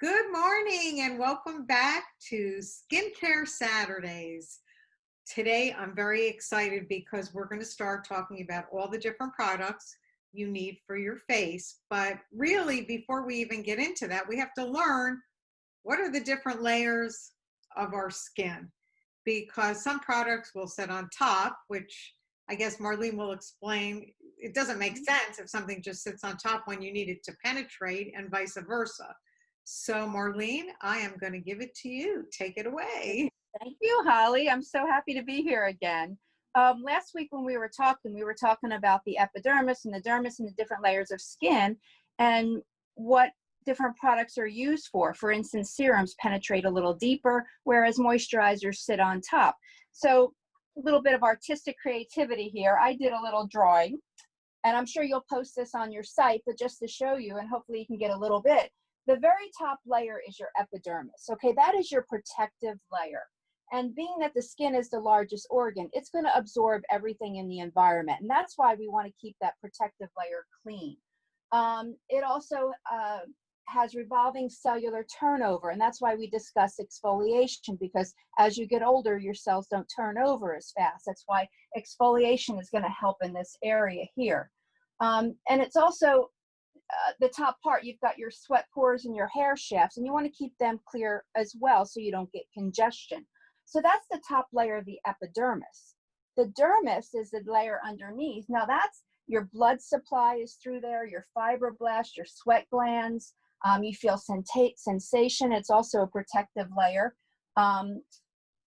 Good morning and welcome back to Skincare Saturdays. Today I'm very excited because we're going to start talking about all the different products you need for your face. But really, before we even get into that, we have to learn what are the different layers of our skin, because some products will sit on top, which I guess Marlene will explain. It doesn't make sense if something just sits on top when you need it to penetrate, and vice versa. So Marlene, I am going to give it to you. Take it away. Thank you, Holly. I'm so happy to be here again. Last week when we were talking about the epidermis and the dermis and the different layers of skin and what different products are used for. For instance, serums penetrate a little deeper, whereas moisturizers sit on top. So a little bit of artistic creativity here. I did a little drawing, and I'm sure you'll post this on your site, but just to show you, and hopefully you can get a little bit. The very top layer is your epidermis. Okay, that is your protective layer. And being that the skin is the largest organ, it's going to absorb everything in the environment. And that's why we want to keep that protective layer clean. It also has revolving cellular turnover. And that's why we discuss exfoliation, because as you get older, your cells don't turn over as fast. That's why exfoliation is going to help in this area here. And it's also the top part, you've got your sweat pores and your hair shafts, and you want to keep them clear as well so you don't get congestion. So that's the top layer of the epidermis. The dermis is the layer underneath. Now that's your blood supply is through there, your fibroblasts, your sweat glands. You feel sensation. It's also a protective layer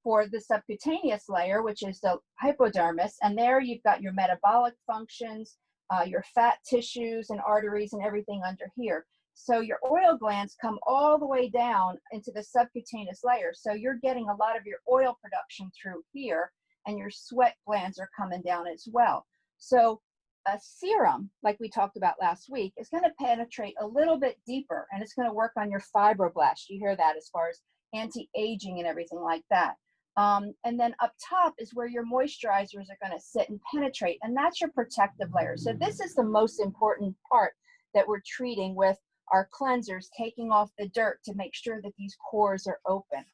for the subcutaneous layer, which is the hypodermis. And there you've got your metabolic functions, your fat tissues and arteries and everything under here. So your oil glands come all the way down into the subcutaneous layer. So you're getting a lot of your oil production through here, and your sweat glands are coming down as well. So a serum, like we talked about last week, is going to penetrate a little bit deeper, and it's going to work on your fibroblasts. You hear that as far as anti-aging and everything like that. And then up top is where your moisturizers are going to sit and penetrate, and that's your protective layer. So this is the most important part that we're treating with our cleansers, taking off the dirt to make sure that these pores are open.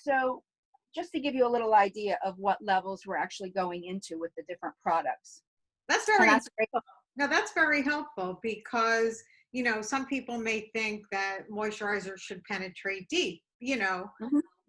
So just to give you a little idea of what levels we're actually going into with the different products. That's very helpful. No, that's very helpful, because some people may think that moisturizers should penetrate deep.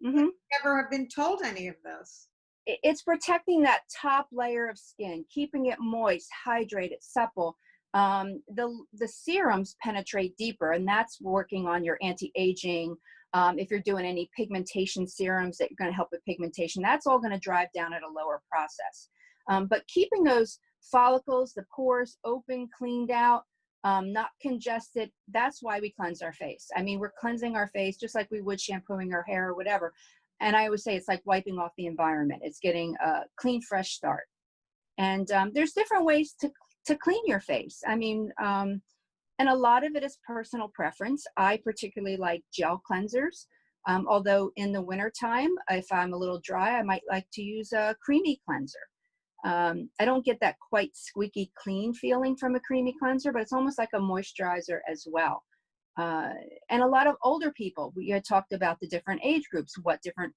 Never have been told any of this. It's protecting that top layer of skin, keeping it moist, hydrated, supple. The serums penetrate deeper, and that's working on your anti-aging. If you're doing any pigmentation serums that are going to help with pigmentation, that's all going to drive down at a lower process. But keeping those follicles, the pores open, cleaned out, not congested, that's why we cleanse our face. I mean, we're cleansing our face just like we would shampooing our hair or whatever. And I always say it's like wiping off the environment. It's getting a clean, fresh start. And there's different ways to clean your face. I mean, and a lot of it is personal preference. I particularly like gel cleansers. Although in the wintertime, if I'm a little dry, I might like to use a creamy cleanser. I don't get that quite squeaky clean feeling from a creamy cleanser, but it's almost like a moisturizer as well. And a lot of older people, we had talked about the different age groups, what different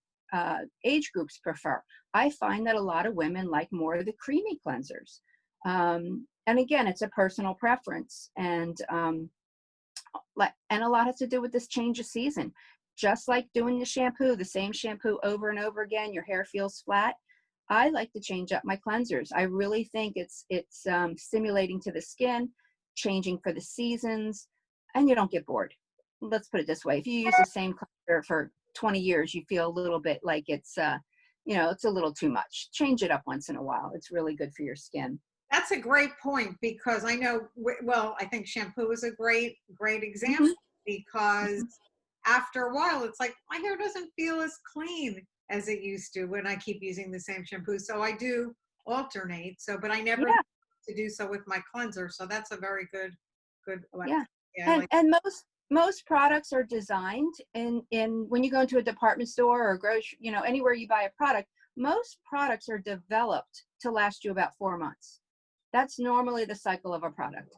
age groups prefer. I find that a lot of women like more of the creamy cleansers. And again, it's a personal preference, and a lot has to do with this change of season. Just like doing the shampoo, the same shampoo over and over again, your hair feels flat. I like to change up my cleansers. I really think it's stimulating to the skin, changing for the seasons, and you don't get bored. Let's put it this way. If you use the same cleanser for 20 years, you feel a little bit like it's a little too much. Change it up once in a while. It's really good for your skin. That's a great point, because I know, well, I think shampoo is a great example, because after a while, it's like my hair doesn't feel as clean as it used to when I keep using the same shampoo. So I do alternate. So, but I never to do so with my cleanser. So that's a very good. And most products are designed in when you go into a department store or grocery, anywhere you buy a product, most products are developed to last you about 4 months. That's normally the cycle of a product.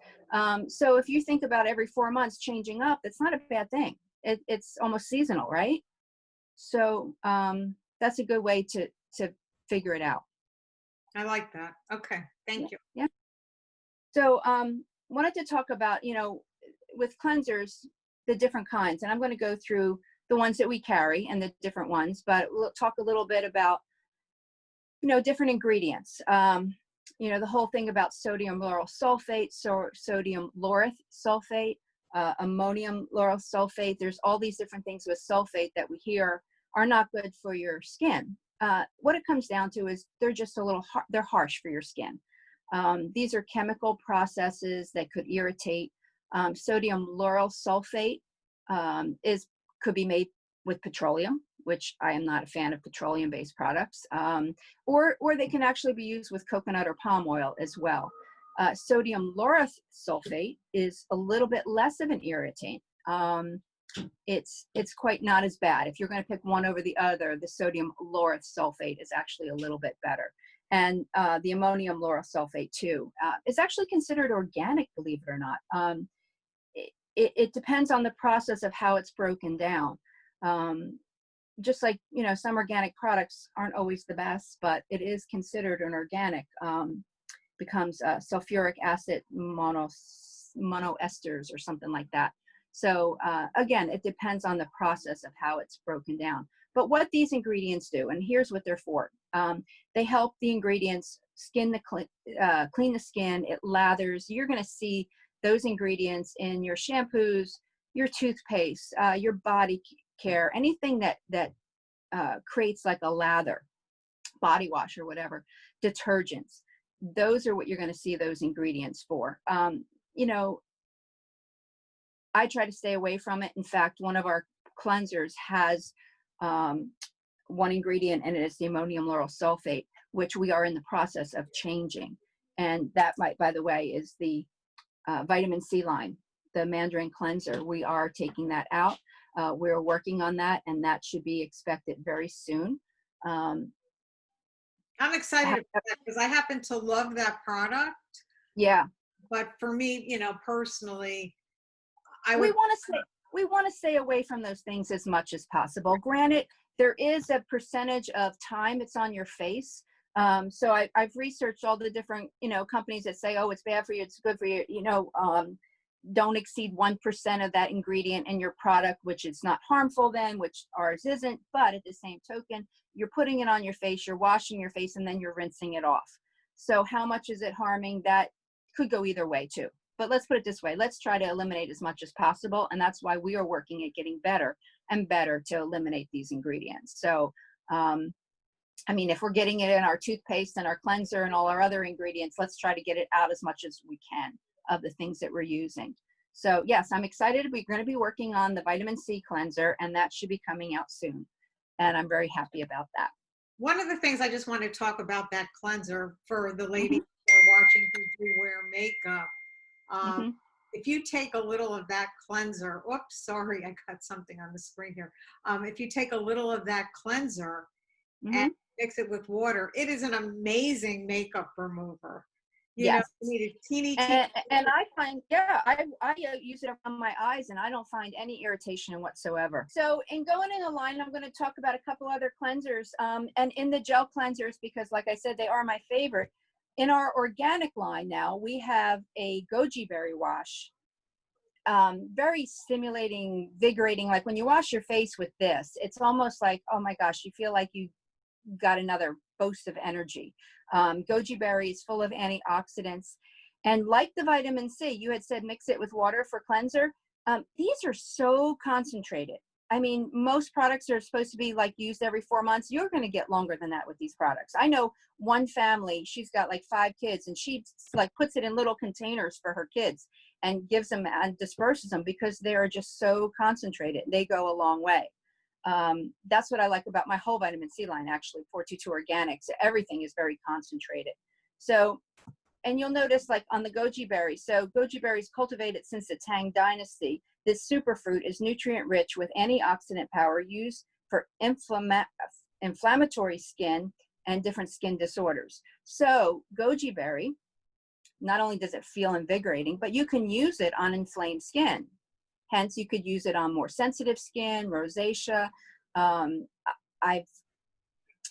So if you think about every 4 months changing up, it's not a bad thing. It's almost seasonal, right? So that's a good way to figure it out. I like that. Okay. Thank you. Yeah. So wanted to talk about, with cleansers, the different kinds, and I'm going to go through the ones that we carry and the different ones, but we'll talk a little bit about, different ingredients. The whole thing about sodium lauryl sulfate, sodium laureth sulfate, ammonium lauryl sulfate. There's all these different things with sulfate that we hear are not good for your skin. What it comes down to is they're just they're harsh for your skin. These are chemical processes that could irritate. Sodium lauryl sulfate could be made with petroleum, which I am not a fan of petroleum-based products, or they can actually be used with coconut or palm oil as well. Sodium laureth sulfate is a little bit less of an irritant. It's quite not as bad. If you're going to pick one over the other, the sodium laureth sulfate is actually a little bit better. And the ammonium lauryl sulfate too is actually considered organic, believe it or not. It depends on the process of how it's broken down. Just like, some organic products aren't always the best, but it is considered an organic, becomes sulfuric acid monoesters or something like that. So again, it depends on the process of how it's broken down. But what these ingredients do, and here's what they're for. They help the ingredients clean the skin, it lathers. You're going to see those ingredients in your shampoos, your toothpaste, your body care, anything that creates like a lather, body wash or whatever, detergents. Those are what you're going to see those ingredients for. I try to stay away from it. In fact, one of our cleansers has one ingredient, and it is the ammonium lauryl sulfate, which we are in the process of changing. And that by the way, is the vitamin C line, the Mandarin cleanser. We are taking that out. We're working on that, and that should be expected very soon. I'm excited about that because I happen to love that product. Yeah. But for me, personally, we want to stay away from those things as much as possible. Granted, there is a percentage of time it's on your face. So I've researched all the different, companies that say, oh, it's bad for you, it's good for you, don't exceed 1% of that ingredient in your product, which is not harmful then, which ours isn't. But at the same token, you're putting it on your face, you're washing your face, and then you're rinsing it off. So how much is it harming? That could go either way too. But let's put it this way. Let's try to eliminate as much as possible. And that's why we are working at getting better and better to eliminate these ingredients. So, if we're getting it in our toothpaste and our cleanser and all our other ingredients, let's try to get it out as much as we can of the things that we're using. So yes, I'm excited. We're going to be working on the vitamin C cleanser, and that should be coming out soon. And I'm very happy about that. One of the things I just want to talk about that cleanser for the ladies who are watching who do wear makeup. If you take a little of that cleanser, oops, sorry, I got something on the screen here. If you take a little of that cleanser and mix it with water, it is an amazing makeup remover. You need a teeny. And I find, I use it on my eyes, and I don't find any irritation whatsoever. So in going in a line, I'm going to talk about a couple other cleansers, and in the gel cleansers, because like I said, they are my favorite. In our organic line now, we have a goji berry wash. Very stimulating, invigorating. Like when you wash your face with this, it's almost like, oh my gosh, you feel like you got another boost of energy. Goji berry is full of antioxidants. And like the vitamin C, you had said mix it with water for cleanser. These are so concentrated. Most products are supposed to be like used every 4 months. You're going to get longer than that with these products. I know one family, she's got like 5 kids, and she like puts it in little containers for her kids and gives them and disperses them because they are just so concentrated. They go a long way. That's what I like about my whole vitamin C line, actually, 422 Organics. Everything is very concentrated. So, and you'll notice like on the goji berry. So goji berry is cultivated since the Tang Dynasty. This superfruit is nutrient rich with antioxidant power used for inflammatory skin and different skin disorders. So goji berry not only does it feel invigorating, but you can use it on inflamed skin. Hence, you could use it on more sensitive skin, rosacea. Um, I've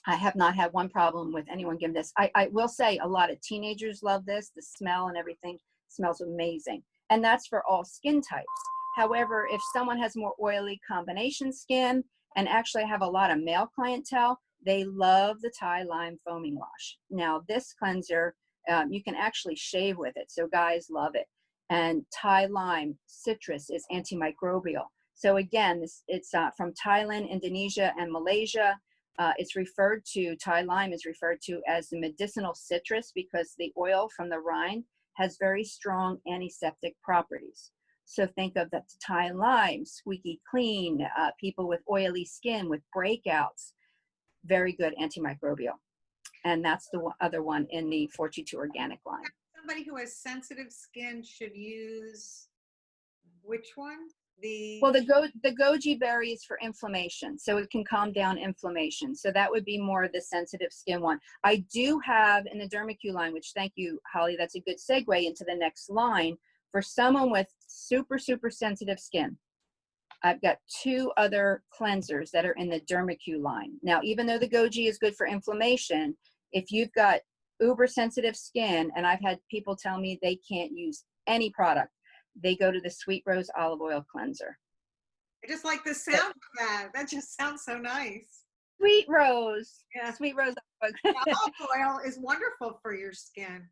I have not had one problem with anyone giving this. I will say a lot of teenagers love this. The smell and everything smells amazing. And that's for all skin types. However, if someone has more oily combination skin, and actually I have a lot of male clientele, they love the Thai Lime Foaming Wash. Now this cleanser, you can actually shave with it. So guys love it. And Thai Lime Citrus is antimicrobial. So again, it's from Thailand, Indonesia, and Malaysia. It's referred to, Thai lime is referred to as the medicinal citrus because the oil from the rind has very strong antiseptic properties. So think of the Thai lime, squeaky clean, people with oily skin, with breakouts, very good antimicrobial. And that's the other one in the 422 organic line. Somebody who has sensitive skin should use which one? Well, the goji berry is for inflammation, so it can calm down inflammation. So that would be more of the sensitive skin one. I do have in the Dermacue line, which thank you, Holly, that's a good segue into the next line. For someone with super, super sensitive skin, I've got 2 other cleansers that are in the Dermacue line. Now, even though the goji is good for inflammation, if you've got uber sensitive skin, and I've had people tell me they can't use any product, they go to the Sweet Rose Olive Oil Cleanser. I just like the sound of that. That just sounds so nice. Sweet Rose. Yeah. Sweet Rose. Olive oil is wonderful for your skin.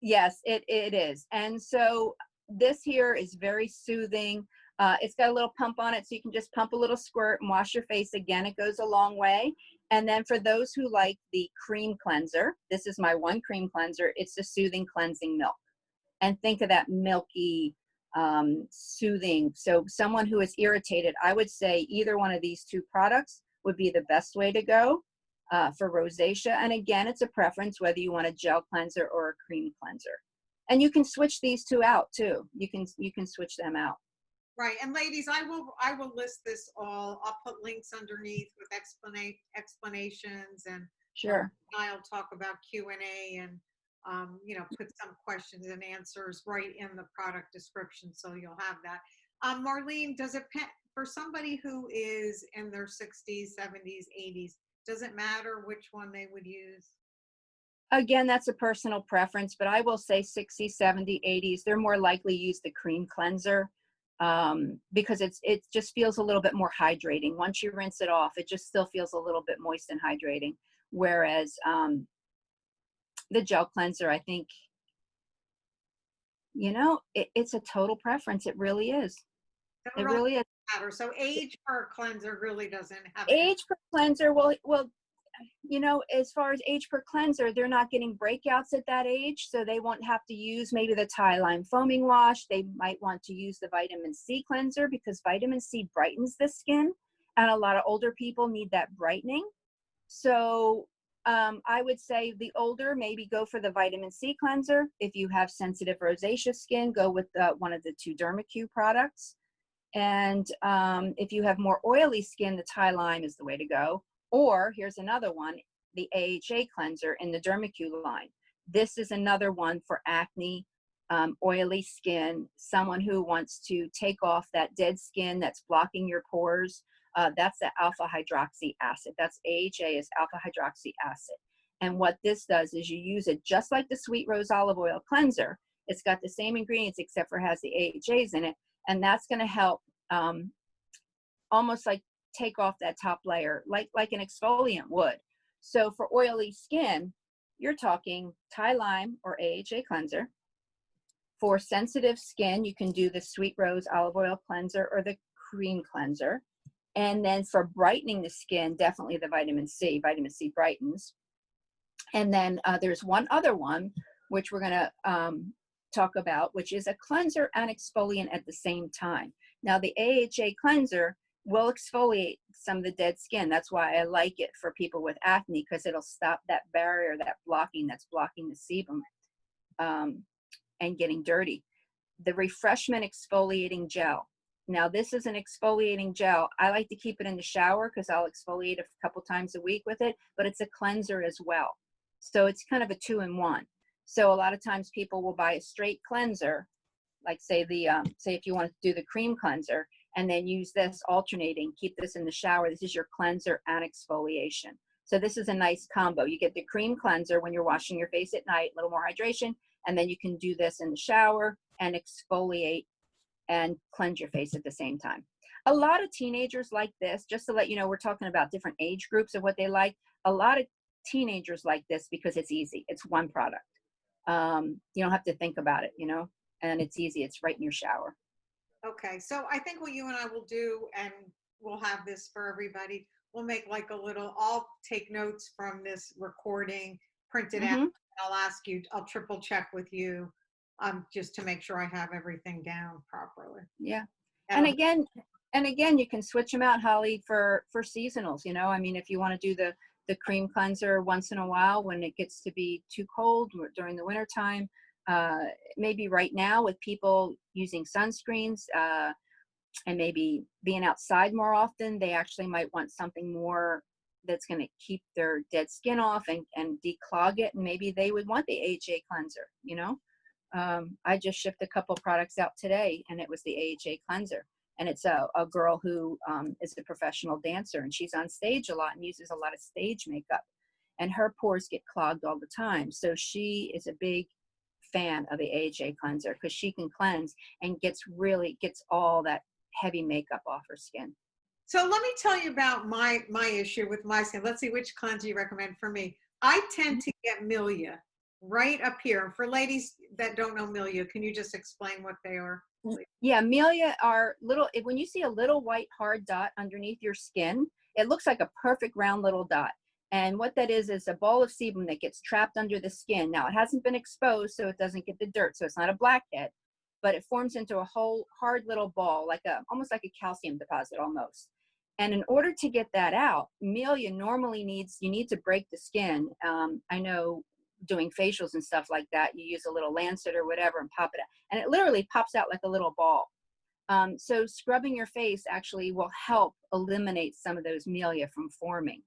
Yes, it is. And so this here is very soothing. It's got a little pump on it, so you can just pump a little squirt and wash your face. Again, it goes a long way. And then for those who like the cream cleanser, this is my one cream cleanser. It's the Soothing Cleansing Milk. And think of that milky, soothing. So someone who is irritated, I would say either one of these 2 products would be the best way to go for rosacea. And again, it's a preference whether you want a gel cleanser or a cream cleanser. And you can switch these 2 out too. You can switch them out. Right. And ladies, I will list this all. I'll put links underneath with explanations, and Sure. I'll talk about Q&A and put some questions and answers right in the product description, so you'll have that. Marlene, does it, for somebody who is in their 60s, 70s, 80s, does it matter which one they would use? Again, that's a personal preference, but I will say 60, 70, 80s, they're more likely to use the cream cleanser because it just feels a little bit more hydrating. Once you rinse it off, it just still feels a little bit moist and hydrating. Whereas the gel cleanser, I think, it's a total preference. It really is. It really is. Matter. So age per cleanser really doesn't have age per cleanser. Well, as far as age per cleanser, they're not getting breakouts at that age, so they won't have to use maybe the Thai Lime Foaming Wash. They might want to use the vitamin C cleanser because vitamin C brightens the skin, and a lot of older people need that brightening. So I would say the older, maybe go for the vitamin C cleanser. If you have sensitive rosacea skin, go with one of the 2 Dermacue products. And if you have more oily skin, the Thai Lime is the way to go. Or here's another one, the AHA cleanser in the Dermacue line. This is another one for acne, oily skin, someone who wants to take off that dead skin that's blocking your pores. That's the alpha-hydroxyacid. That's AHA is alpha-hydroxyacid. And what this does is you use it just like the Sweet Rose Olive Oil Cleanser. It's got the same ingredients except for it has the AHAs in it. And that's going to help almost like take off that top layer like an exfoliant would. So for oily skin, you're talking Thai Lime or AHA cleanser. For sensitive skin, you can do the Sweet Rose Olive Oil Cleanser or the cream cleanser. And then for brightening the skin, definitely the vitamin C. Vitamin C brightens. And then there's one other one, which we're going to talk about, which is a cleanser and exfoliant at the same time. Now, the AHA cleanser will exfoliate some of the dead skin. That's why I like it for people with acne, because it'll stop that barrier, that's blocking the sebum and getting dirty. The Refreshment Exfoliating Gel. Now, this is an exfoliating gel. I like to keep it in the shower because I'll exfoliate a couple times a week with it, but it's a cleanser as well. So it's kind of a 2-in-1. So a lot of times people will buy a straight cleanser, like say say if you want to do the cream cleanser, and then use this alternating, keep this in the shower. This is your cleanser and exfoliation. So this is a nice combo. You get the cream cleanser when you're washing your face at night, a little more hydration, and then you can do this in the shower and exfoliate and cleanse your face at the same time. A lot of teenagers like this, just to let you know, we're talking about different age groups of what they like. A lot of teenagers like this because it's easy. It's one product. You don't have to think about it, you know, and it's easy. It's right in your shower. Okay, so I think what you and I will do, and we'll have this for everybody, we'll make like a little, I'll take notes from this recording, print it out, Mm-hmm. and I'll ask you, I'll triple check with you, just to make sure I have everything down properly. Yeah. That'll And again, you can switch them out, Holly, for seasonals. You know, I mean, if you want to do the cream cleanser once in a while when it gets to be too cold during the winter time, maybe right now with people using sunscreens and maybe being outside more often, they actually might want something more that's going to keep their dead skin off and declog it. And maybe they would want the AHA cleanser, you know. I just shipped a couple products out today, and it was the AHA cleanser. And it's a girl who is a professional dancer, and she's on stage a lot and uses a lot of stage makeup. And her pores get clogged all the time. So she is a big fan of the AHA cleanser because she can cleanse and gets all that heavy makeup off her skin. So let me tell you about my issue with my skin. Let's see which cleanser you recommend for me. I tend to get milia right up here. For ladies that don't know milia, can you just explain what they are, please? Yeah, milia are little, when you see a little white hard dot underneath your skin, it looks like a perfect round little dot. And what that is a ball of sebum that gets trapped under the skin. Now, it hasn't been exposed, so it doesn't get the dirt. So it's not a blackhead, but it forms into a whole hard little ball, almost like a calcium deposit almost. And in order to get that out, milia normally you need to break the skin. I know doing facials and stuff like that, you use a little lancet or whatever and pop it out. And it literally pops out like a little ball. So scrubbing your face actually will help eliminate some of those milia from forming.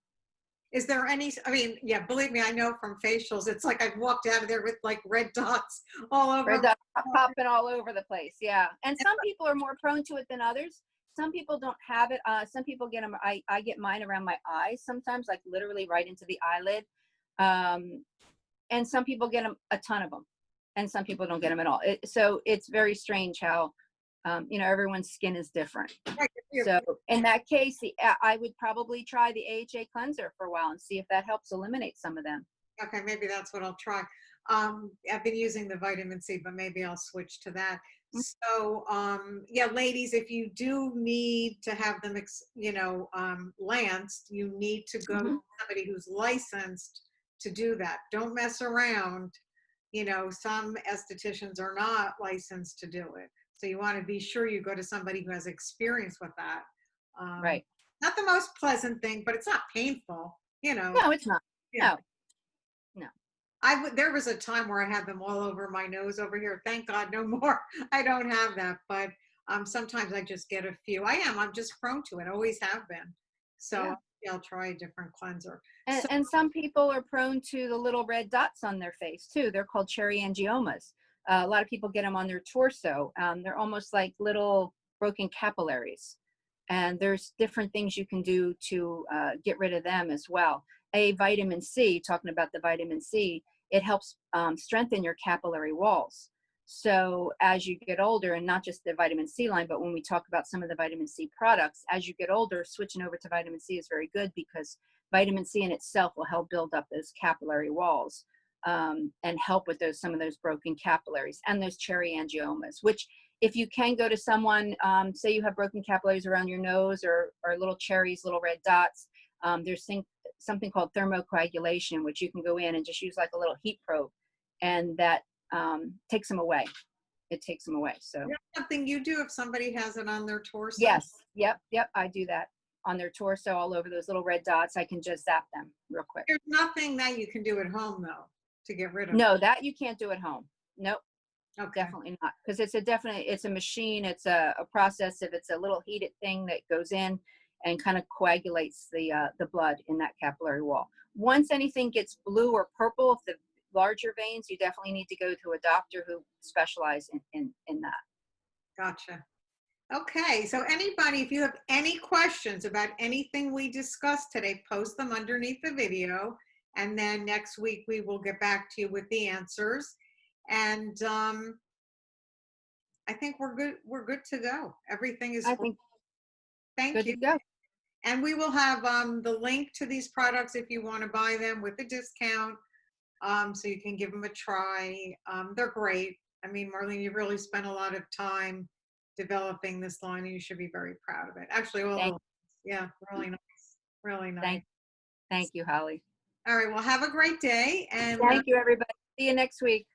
Is there any, I mean, yeah, believe me, I know from facials, it's like I've walked out of there with like red dots all over. Red dots popping all over the place, yeah. And some people are more prone to it than others. Some people don't have it. Some people get them, I get mine around my eyes sometimes, like literally right into the eyelid. And some people get them, a ton of them, and some people don't get them at all. So it's very strange how, you know, everyone's skin is different. Right. So in that case, I would probably try the AHA cleanser for a while and see if that helps eliminate some of them. Okay, maybe that's what I'll try. I've been using the vitamin C, but maybe I'll switch to that. So, yeah, ladies, if you do need to have them, lanced, you need to go to somebody who's licensed to do that. Don't mess around. You know, some estheticians are not licensed to do it. So you want to be sure you go to somebody who has experience with that. Right. Not the most pleasant thing, but it's not painful, you know. No, it's not. Yeah. No. There was a time where I had them all over my nose over here. Thank God, no more. I don't have that, but sometimes I just get a few. I'm just prone to it. Always have been. So yeah, I'll try a different cleanser. And some people are prone to the little red dots on their face too. They're called cherry angiomas. A lot of people get them on their torso. They're almost like little broken capillaries. And there's different things you can do to get rid of them as well. Vitamin C, talking about the vitamin C, it helps strengthen your capillary walls. So as you get older, and not just the vitamin C line, but when we talk about some of the vitamin C products, as you get older, switching over to vitamin C is very good because vitamin C in itself will help build up those capillary walls and help with some of those broken capillaries and those cherry angiomas, which if you can go to someone, say you have broken capillaries around your nose or little cherries, little red dots, there's something called thermocoagulation, which you can go in and just use like a little heat probe, and that takes them away. It takes them away. So that's something you do if somebody has it on their torso? Yes. Yep. I do that on their torso, all over those little red dots. I can just zap them real quick. There's nothing that you can do at home though to get rid of it. No, that you can't do at home. Nope. Okay. Definitely not, because it's a machine. It's a process. If it's a little heated thing that goes in and kind of coagulates the blood in that capillary wall. Once anything gets blue or purple, larger veins, you definitely need to go to a doctor who specializes in that. Gotcha. Okay, so anybody, if you have any questions about anything we discussed today, post them underneath the video, and then next week we will get back to you with the answers. And I think we're good. We're good to go. Everything is. I think Thank good you. to go. And we will have the link to these products if you want to buy them with a discount, so you can give them a try. They're great. I mean, Marlene, you really spent a lot of time developing this line, and you should be very proud of it. Actually, all Thank, of yeah, really nice, really nice. thank, thank you, Holly. All right, well, have a great day, and Thank you, everybody. See you next week.